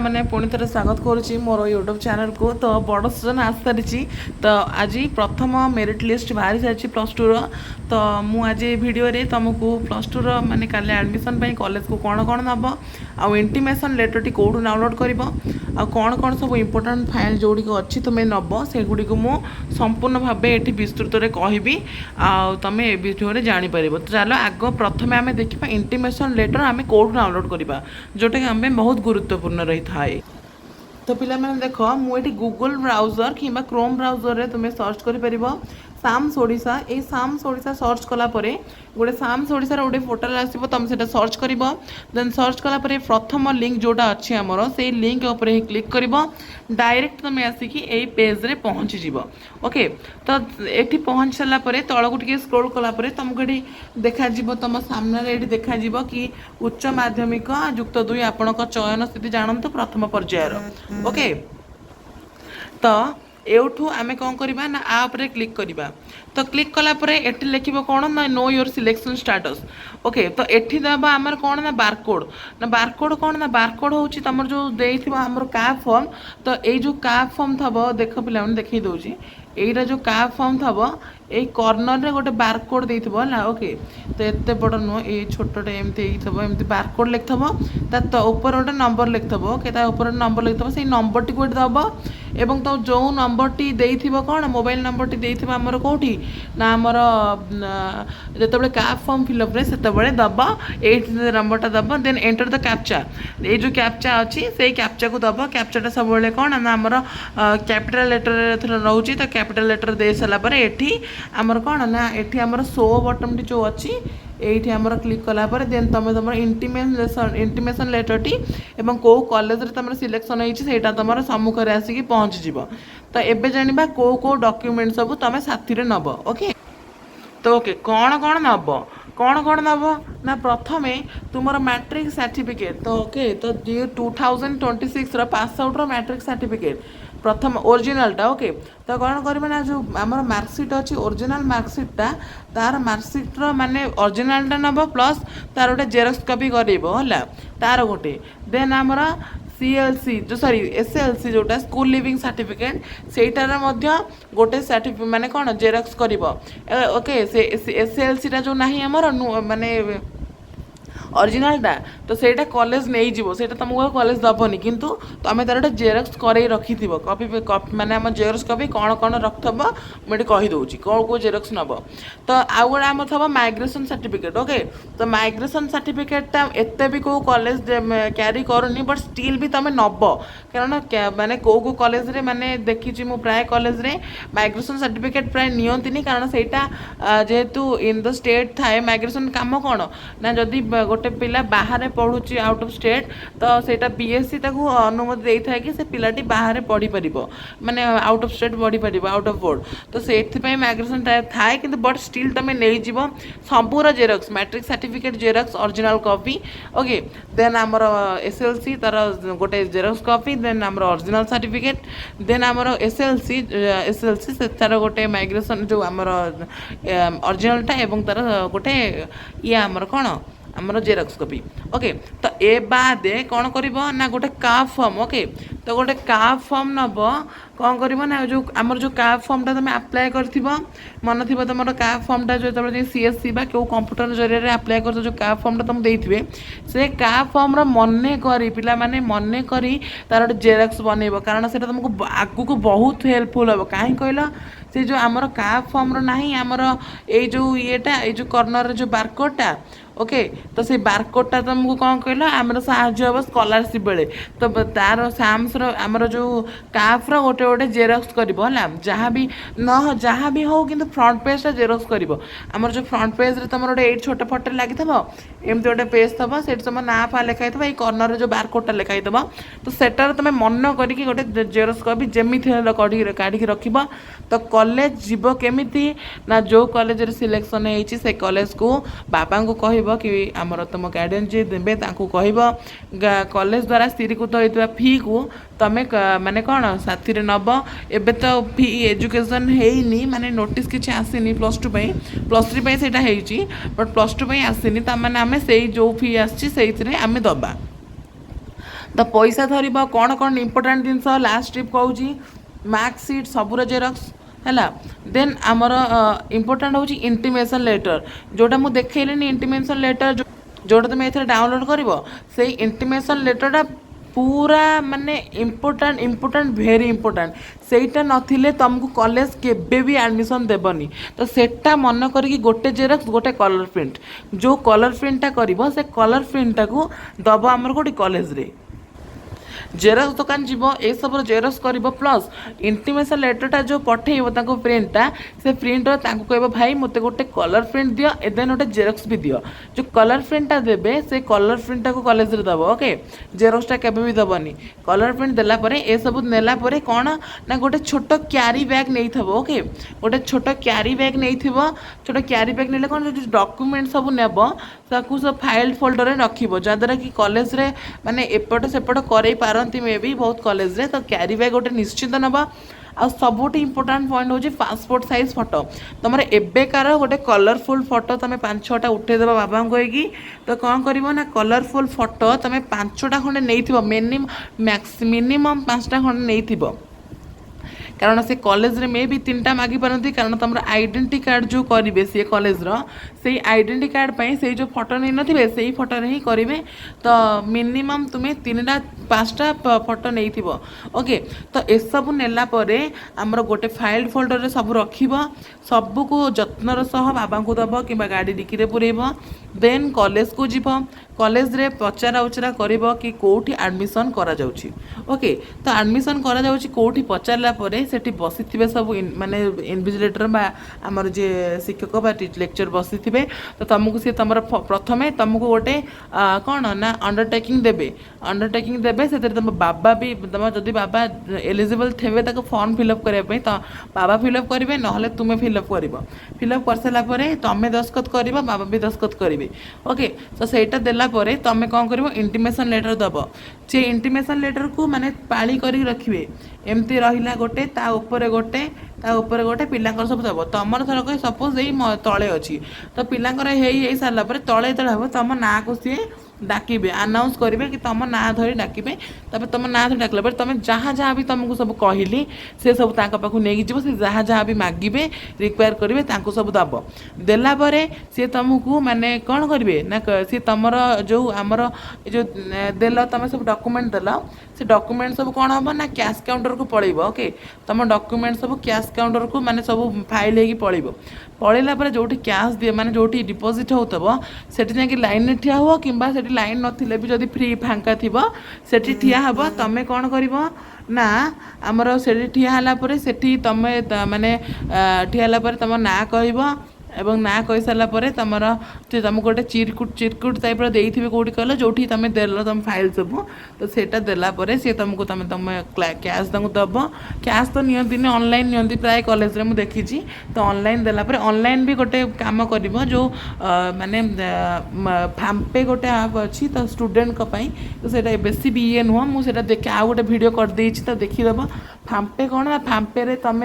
मैंने पुणी थे स्वागत करुच्ची मोर यूट्यूब चैनल को। तो बड़ सीजन आस सारी तो आज प्रथम मेरिट लिस्ट बाहरी सारी प्लस टू तो मुझे भिडियो तुमको प्लस टू माने काले एडमिशन कॉलेज को कौन कौन नब आउ इंटीमेशन लेटर टी कौटू डाउनलोड कर कौन कौन सब इम्पोर्टाट फाइल जोड़िक अच्छी तुम्हें नब से गुड़ी को संपूर्ण भाव ये विस्तृत में कहबी आमे भिडियो जापर। तो चलो आग प्रथम आम देखा इंटीमेशन लेटर आम कौटू डाउनलोड करवा जोटा कि आम बहुत गुरुत्वपूर्ण रही थाए। तो पिला मैंने देख मुझे गूगल ब्राउजर कि क्रोम ब्राउजर रे तुम्हें सर्च कर साम्स ओडिशा ये साम्स ओडिशा सर्च कलापर गोटे साम्स ओडिशार गोटे पोर्टाल आसो तुम से सर्च कर देन सर्च कलापर प्रथम लिंक जोटा अच्छी आमर से लिंक उपर ही क्लिक कर डायरेक्ट तुम आसिक यही पेज रे पहुँची जीव। ओके तो ये पहुँच सारापर तलू टे स्क्रोल कलापर तुमको ये देखा तुम सामने देखा कि उच्च माध्यमिक युक्त 2 आपण चयन स्थिति जानतु प्रथम पर्यायर। ओके तो एठू आम कौन करवा ना आपरे क्लिक करवा। तो क्लिक कलापर एटी लिख कौन ना know your selection status. Okay तो एटी दबा आमर कौन ना बारकोड कौन ना बारकोड हूँ तुम जो देर कैब फॉर्म। तो ये जो कैब फॉर्म थब देख पे देखे दूसरी यहीटा जो कैब फॉर्म थब ये कॉर्नर रे गोटे बारकोड देथिबो ना। ओके तो एते बड़ नुह ये छोटे एमती बारकोड लिखब ता ऊपर गोटे नंबर लिखब। ओके ता ऊपर नंबर लिखब से नंबर टी गोटे दब एवं तो जो नंबर टी देथिबो कौन मोबाइल नंबर टी देथिबो आमर कोठी ना आमर जेतेबेले कैब फॉर्म फिलअप रे सेतेबेले दब ए नंबरटा दब देन एंटर द कैप्चा। ये जो कैप्चा अच्छी से कैप्चा को दब कैप्चाटा सब कौन ना आमर कैपिटल लेटर रोचे। तो कैपिटल लेटर दे सारापर एठी आमर कौन ना एठी आमर शो बटन टी जो अच्छी ये आमर क्लिक कलापर देन तुम तुम इंटीमेशन लेटर टी एवं कौ कॉलेज रे तुम सिलेक्शन होता तुम सम्मुख में आसिक पहुँच जीव। तो एबे जानिबा कौ डॉक्यूमेंट सब तुम साथी रे नब। ओके तो ओके कौन नब कौन नब ना प्रथमे तुम मैट्रिक सर्टिफिकेट। तो ओके तो 2026 पास आउट मैट्रिक सर्टिफिकेट प्रथम ओरिजिनालटा। ओके तो कौन करना ना जो आमर मार्कसीट अच्छी ओरिजिनाल मार्कसीटा तार मार्कसीट माने ओरिजिनालटा नब प्लस तार गोटे जेरक्स कॉपी करेला तार गोटे देन आमर CLC जो सॉरी SLC जोटा स्कूल लिविंग सर्टिफिकेट सेटार गोटे सर्टिफिकेट माने कौन जेरक्स कर। ओके से SLC टा जो नहीं आमर माने ओरिजिनालटा तो सेटा कॉलेज नहीं जीवो सेटा तुमको कॉलेज दबनी किंतु तुम तार गोटे जेरक्स कर रखी कॉपी माने आम जेरक्स कॉपी कौन कौन रखब मुझे कहीदे कौ जेरक्स नब। तो आउ गए आम थब माइग्रेशन सर्टिफिकेट। ओके तो माइग्रेशन सर्टिफिकेटा एत भी कौ कॉलेज क्यारी करनी बट स्टिल भी तुम नब कारण माने कौ कॉलेज रे माने देखी मु प्राय कॉलेज रे माइग्रेशन सर्टिफिकेट प्राय नियंतिनी कारण सेटा जेहेतु इन द स्टेट थाए माइग्रेशन काम कौन ना जदि गोटे पिला बाहर पढ़ुची आउट ऑफ स्टेट तो सेटा BSc ताकू अनुमति दे था कि से पिलाटी बाहर पढ़ी परिबो माने आउट ऑफ स्टेट पढ़ी परिबो आउट ऑफ बोर्ड। तो सेथि पय माइग्रेशन थाए किंतु बट स्टिल तमे नै जीवो संपूर्ण xerox matric certificate xerox original copy. Okay देन आमर SLC तार गोटे जेरक्स कॉपी देन आमर ओरिजिनल सर्टिफिकेट देन आमर SLC से तार गोटे माइग्रेशन जो आमर ओरिजिनलटा एवं तार गोटे ये आमर कौन आमर जेरक्स कॉपी। ओके तो ए बाद कौन कर ना गोटे कैब फॉर्म। ओके तो गोटे कैब फॉर्म नब कौन कर ना जो आमर जो कैब फॉर्मटा तुम अप्लाई कर मन थी तुम कैब फॉर्मटा जो CSC बा क्यों कंप्यूटर जरिए अप्लाई कर जो कैब फॉर्मटा तुम देते से कैब फॉर्म मन करी पिला माने मन करी तार गोटे जेरक्स बनइब कारण से तुमको आगू को बहुत हेल्पफुल हम कहीं कहला से जो आमर कैब फॉर्म ना आमर ये जो येटा ये जो कॉर्नर जो बारकोडटा। ओके तो से बारकोडटा तुमको कौन कहला आमर साहाଯ୍य हम स्कॉलरशिप बेले तो तार साम्स आमर जो कैब गोटे गोटे जेरक्स कर जहाँ भी न जहाँ भी हो कि फ्रंट पेजटा जेरक्स कर आमर जो फ्रंट पेज रे तुम गोटे ये छोटे फटे लगी एमती गोटे पेज थब से तुम ना फा लिखाई ये कॉर्नर जो बारकोडटा लिखाई तो सेटार तुम मन करके गोटे जेरक्स कॉपी जमी काढ़ी रख। तो कॉलेज जीव केमिति ना जो कॉलेज रे सिलेक्शन होती से कॉलेज को बाबा को कह कि आमर तुम गार्डियन जी देवे कह कॉलेज द्वारा स्थिरीकृत होता फी को तुम माने कौन साथी रे नब। एबे तो फी एजुकेशन है माने नोटिस किसी आसनी प्लस टू प्लस थ्री से बट प्लस टू आसनी तमें आम से जो फी आम दबा। ତ ପଇସା ଧରିବ କ'ଣ କ'ଣ ଇମ୍ପୋର୍ଟାଣ୍ଟ ଜିନିଷ ଲାଷ୍ଟ ଟ୍ରିପ୍ କହୁଛି ମାର୍କ ସିଟ୍ ସବୁର ଜେରକ୍ସ ହେଲା। ଦେନ୍ ଆମର ଇମ୍ପୋର୍ଟାଣ୍ଟ ହେଉଛି ଇଣ୍ଟିମେସନ୍ ଲେଟର୍ ଯେଉଁଟା ମୁଁ ଦେଖେଇଲିନି ଇଣ୍ଟିମେସନ୍ ଲେଟର୍ ଯେଉଁଟା ତୁମେ ଏଥିରେ ଡାଉନଲୋଡ଼୍ କରିବ ସେଇ ଇଣ୍ଟିମେସନ୍ ଲେଟର୍ଟା पूरा माने इम्पोर्टाट भेरी इम्पोर्टाट सेटा नथिले तुमको कॉलेज केबे भी एडमिशन देबनी। तो सेटा मन करी गोटे जेरक्स गोटे कलर प्रिंट जो कलर प्रिंटा करिवो से कलर प्रिंटा को दब आमर गोटे कॉलेज रे जेरक्स दुकान जीव ए सब जेरक्स कर प्लस इंटीमेशन लेटरटा जो पठेब प्रिंटा से प्रिंट कह भाई मत गोटे कलर प्रिंट दियो एदेन गोटे जेरक्स भी दियो जो कलर प्रिंटा देबे से कलर प्रिंटा को कॉलेज रे दब ओके जेरक्सटा केबे भी दबनी कलर प्रिंट देला परे ए सब नेला परे कौन ना गोटे छोट क्यारी बैग नहीं थबो ओके गोटे छोट क्यारी बैग नहीं थबो छोट क्यारी बैग नेले कौन जो डॉक्यूमेंट सब नेब ताकू सब फाइल फोल्डर में रखिबो जद्वारा कि कॉलेज रे माने एपट सेपट करई पारंती मे भी बहुत कॉलेज रे तो क्यारी बैग गोटे निश्चित नबा आ सबुठ इम्पोर्टाट पॉइंट हूँ पासपोर्ट साइज फोटो तुम एबेकार गोटे कलरफुल फोटो तुम 5-6टा उठेदेव बाबा को कहीकि तो कौन कर ना कलरफुल फोटो तुम 5टा खंडे नहीं मिनिमम 5टा खंडे नहीं कारण से कॉलेज रे मे भी 3टा मागी पारती कारण तुम आइडेंटिटी कार्ड जो करेंगे सी कॉलेज से आइडेंटिटी कार्ड पाई से जो फोटो नहीं नथिबे से फोटो रे ही करेंगे तो मिनिमम तुम्हें 3टा 5टा फोटो नहीं थी ओके तो ए सब नेला परे आमर गोटे फाइल फोल्डर रे सब रखिब सबू को जत्नर सह बाबा को दब कि गाड़ी डिक्की रे पुरेब देन कॉलेज को जीव कॉलेज रे पचारा उचरा करिब कि कोठी एडमिशन करा जाउची ओके तो एडमिशन करा जाउची कोठी पचारला परे सेठी बसिथिबे सब माने इनविजिलेटर बा हमर जे शिक्षक बा लेक्चर बसिथिबे तो तुमको सी तुम प्रथमे तुमको गोटे कौन ना अंडरटेकिंग देबे से तुम बाबा भी तुम जदि बाबा एलिजिबल थे ताको फॉर्म फिलअप करने तो बाबा फिलअप करेंगे ना तुम्हें फिलअप फिलअप कर सारा तुम्हें दस्खत कर बाबा भी दस्खत करेंगे ओके तो सहीटा देला तुम कौन कर इंटीमेशन लेटर दब से इंटीमेशन लेटर को माने पाली कर रखिए एमती रहा गोटे ता ऊपर गोटे पिलांकर सब दब तुम थरक सपोज यही तले अच्छी तो पिलांकर हो सारा तले हम तुम ना को सी डाकिबे अनाउंस करेंगे कि तुम ना धरी डाकिबे तुम ना धरी डाकला तुम जहाँ जहाँ भी तुमको सब कहली से सब पाखक नहीं जीव से जहाँ जहाँ भी मागिबे रिक्वायर करेंगे सब दब देला सी तुमको माने कौन करेंगे ना सी तुम जो आमर जो देल तुम सब डॉक्यूमेंट देल से डॉक्यूमेंट सब कौन हम ना कैश काउंटर को पड़ेब ओके तुम डॉक्यूमेंट सब कैश काउंटर को माने सब फाइल होगी पड़ेब पड़ेला जो कैश दिए माने जो डिपोजिट होतबो सेठी जाके लाइन में ठिया हुआ किंबा सेठी लाइन नथिले भी जदि फ्री फांका थिबो सेठी ठिया हबो तमे कौन करिवो ना आमर सेठी ठिया हला परे सेठी तमे माने ठिया हला परे तम ना कहइबो एवं ना कही सारा तुम तुमको गोटे चिरकुट टाइप देइथिबे कोठी कहल जोठी तुम देल तुम फाइल सब तो सेटा देला परे से तुमको तुम तुम कैश तुमको दब कैश तो नियंती ऑनलाइन नियंती प्राय कॉलेज रे मु देखी तो ऑनलाइन देला परे ऑनलाइन भी गोटे काम करिवो जो माने फाम्पे गोटे आप अच्छी तो स्टूडेंट को पाई तो सेटा बेसी भी ये नुह मुझे देखे आ गोटे वीडियो कर देछि तो देखिदब फाम्पे कौन ना फाम्पे रे तुम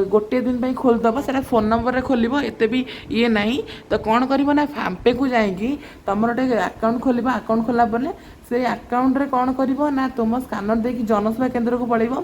गोटे दिन खोलदब से फोन नंबर रे खोल एत भी ये नहीं तो कौन कर ना फाम्पे को जाइए तुम गोटे अकाउंट खोल अकाउंट खोला से अकाउंट रे कौन कर ना तुम स्कानर देकी जनसेवा केन्द्र को पड़ेब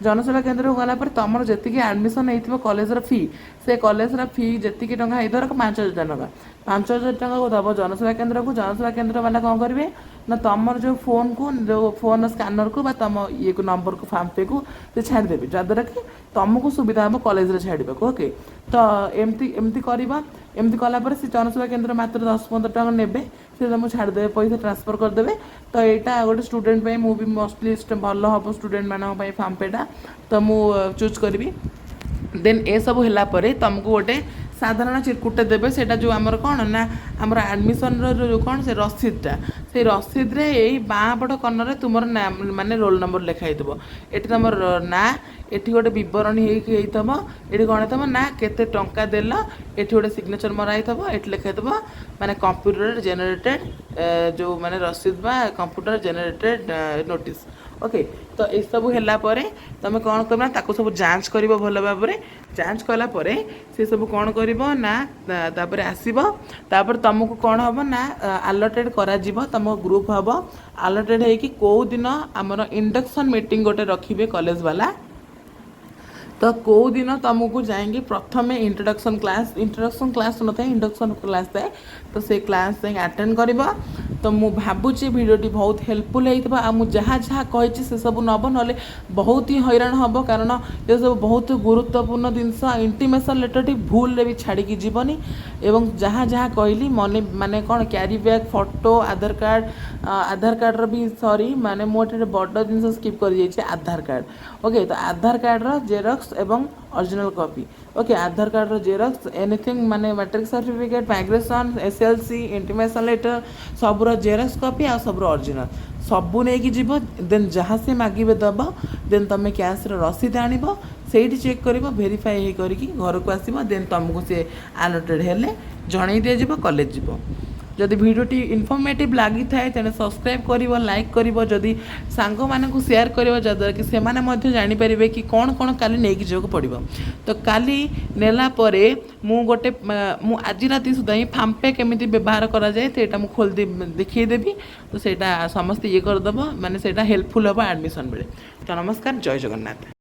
जनसेवा केन्द्र को गला तुम जी एडमिशन हो कॉलेज फी से कॉलेज फी जी टंका धर 5,000 टंका 5,000 टंका को दब जनसेवा केन्द्र वाला कौन करेंगे ना तुम जो फोन को जो फोन स्कानर को बा तुम ये को नंबर को फाम्पे को से छाड़देवे जद्वारा कि तुमको सुविधा हम कॉलेज छाड़ा ओके तो एमती करवा एमती कलापर से जनसेवा केन्द्र मात्र 10-15 टंका नेबे से तुमको छाड़देवे पैसा ट्रांसफर करदेवे तो यहाँ गोटे स्टूडेंट मु भी मोस्टली भल हम स्टूडेंट मान फाम्पेटा तो मुझे चूज करी देन ए सब है तुमको गोटे साधारण चिरकुटे देवे से जो आमर कौन ना आमर एडमिशन जो कौन से रसीदटा से रसीद रे यही बाँपट कर्णर तुम ना माने रोल नंबर लिखाई देव ये तुम ना एठी गोटे बरणी होइथबो एठी कौन तुम ना केते टंका देल एठी गोटे सिग्नेचर मराई थबो एठी लिखाई देव माने कंप्यूटर जेनेरेटेड जो माने रसीद बा कंप्यूटर जेनेरेटेड नोटिस ओके तो ये सब है तुम कौन करना ताको सब जांच कर भल भाव जांच कला से सब कौन कर ना तापर आसब तापर तुमको कौन हम ना आलोटेड करा तुम ग्रुप हम आलटेड है कि कौ दिन आमर इंडक्शन मीटिंग गोटे रखिए कॉलेज वाला। तो कौ दिन तुमको जाएंगे प्रथम इंट्रोडक्शन क्लास न था इंडक्शन क्लास थाए तो से क्लास अटेंड कर। तो मु भावुची भिडियोटी बहुत हेल्पफुल होता आ मु जहाँ जहाँ कही से सब नब ना बहुत ही हैरान हम कारण ये सब बहुत गुरुत्वपूर्ण जिनस इंटीमेशन लेटर भूल भी छाड़ी जीवनी एवं जहाँ जहाँ कहली मन माने कौन क्यारी बैग फोटो आधार कार्ड भी सॉरी माने मोटे बड़ जिन स्किप कर जाइए आधार कार्ड ओके। तो आधार कार्ड जेरक्स एवं original copy okay Aadhaar card xerox anything माने matric certificate migration SLC intimation letter सबूर जेरक्स कॉपी आ सबूर ओरिजिनल सबू नहीं जीव देन जहाँ से मागिबे दब देन तुम कैश रसीद आनिब सेठी चेक कर भेरीफाई करके घर को आसब देन तुमको से आलोटेड हेले जन दिज्व कॉलेज जीव। जदि भिडियोटी इनफॉर्मेटिव लगी थाए तेने सब्सक्राइब कर लाइक कर जदि सांग मानक शेयर कर जद्वारा कि सेमाने जानी पारे कि कौन कौन काली नहीं जावाक पड़ो। तो काली नेला परे मु गोटे मु आज राति सुधा ही फाम्पे केमिति व्यवहार करा जाए तो यहाँ खोल देखिदेवी तो सेटा समस्त ये करदेव माने सेटा हेल्पफुल हम एडमिशन बेले। तो नमस्कार जय जगन्नाथ।